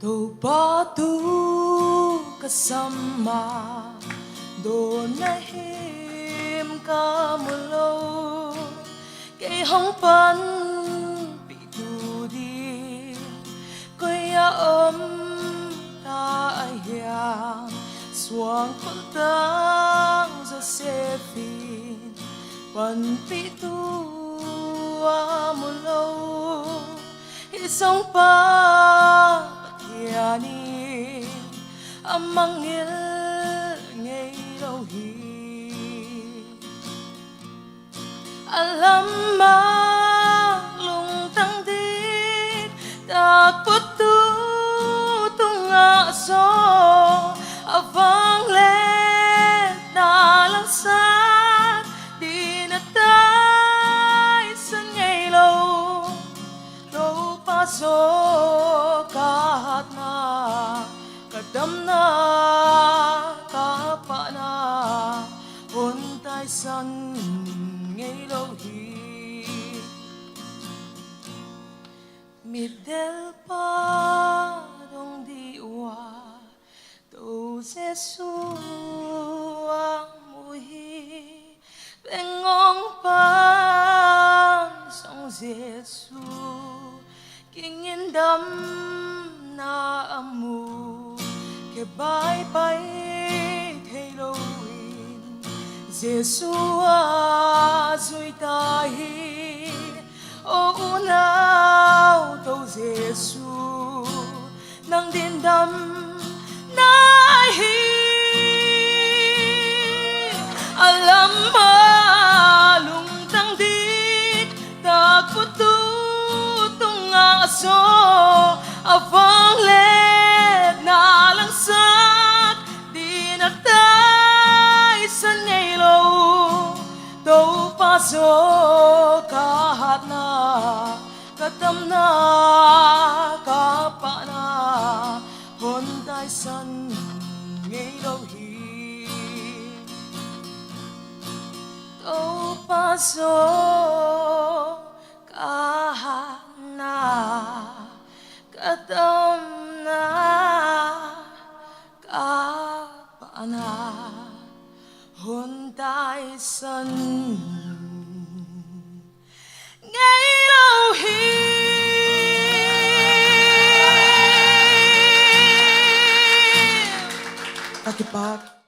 Đâu ba tu kasama do na him ka mulo kay hong pan pi tu di kuya ta ayang suang pagdang Josephine pan pi tu mulo isang pa yani amangil ngay đâu hi alam ma lung tang dit tak putu tunga so avang let na lang sa di na tay sa ngay lâu đâu pa so kahat na kadam na kapa na huntay san ngay lâu hi midel pa dong diwa to Jesu ang muhi bengong pa song Jesu kingin dam na amu ke bye bye Halloween Jesu zui tahi o unaw to Jesu nang dindam na hi alam malung tang dit tak putu tunga so avang let na lang sak di na tay sa ngay lâu đâu pa so kahat na katam na kapa na huntay san ngay lâu hi đâu pa so kahat na katam na kapa na huntay san ngay lâu hi Pakipag